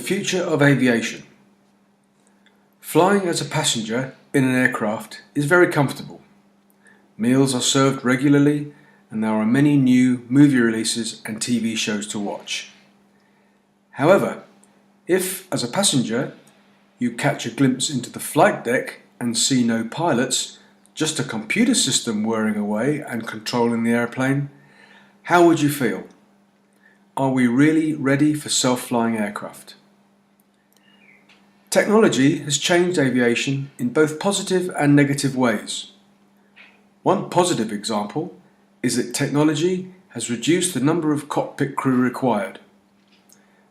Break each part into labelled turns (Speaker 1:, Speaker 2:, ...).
Speaker 1: future of aviation. Flying as a passenger in an aircraft is very comfortable. Meals are served regularly and there are many new movie releases and TV shows to watch. However, if as a passenger you catch a glimpse into the flight deck and see no pilots, just a computer system whirring away and controlling the airplane, how would you feel? Are we really ready for self-flying aircraft? Technology has changed aviation in both positive and negative ways. One positive example is that technology has reduced the number of cockpit crew required.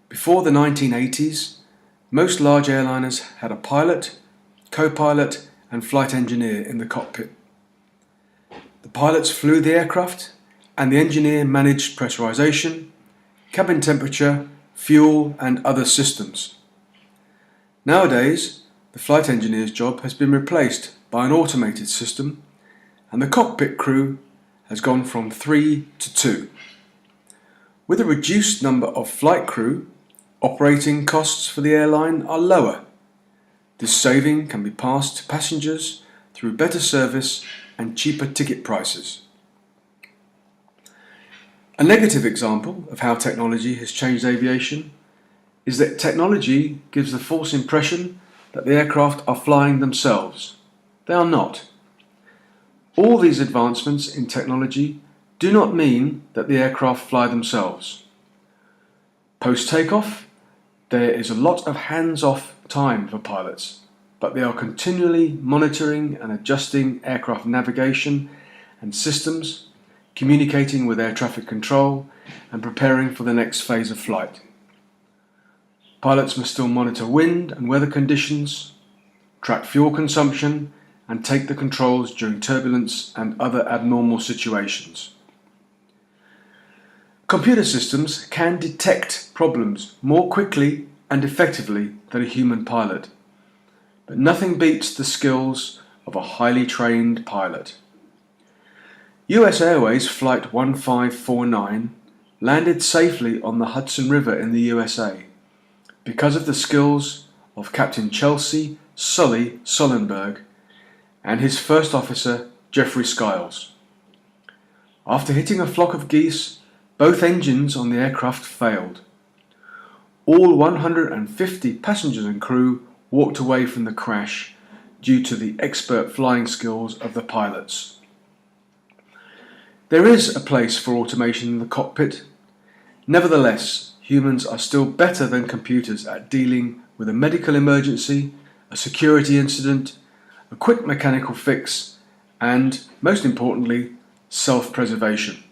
Speaker 1: Before the 1980s, most large airliners had a pilot, co-pilot and flight engineer in the cockpit. The pilots flew the aircraft and the engineer managed pressurization, cabin temperature, fuel and other systems. Nowadays, the flight engineer's job has been replaced by an automated system and the cockpit crew has gone from 3 to 2. With a reduced number of flight crew, operating costs for the airline are lower. This saving can be passed to passengers through better service and cheaper ticket prices. A negative example of how technology has changed aviation is that technology gives the false impression that the aircraft are flying themselves. They are not. All these advancements in technology do not mean that the aircraft fly themselves. Post-takeoff, there is a lot of hands-off time for pilots, but they are continually monitoring and adjusting aircraft navigation and systems, communicating with air traffic control and preparing for the next phase of flight. Pilots must still monitor wind and weather conditions, track fuel consumption and take the controls during turbulence and other abnormal situations. Computer systems can detect problems more quickly and effectively than a human pilot, but nothing beats the skills of a highly trained pilot. US Airways Flight 1549 landed safely on the Hudson River in the USA because of the skills of Captain Chelsea Sully Sullenberg and his first officer Jeffrey Skiles. After hitting a flock of geese, both engines on the aircraft failed. All 150 passengers and crew walked away from the crash due to the expert flying skills of the pilots. There is a place for automation in the cockpit. Nevertheless, humans are still better than computers at dealing with a medical emergency, a security incident, a quick mechanical fix, and, most importantly, self-preservation.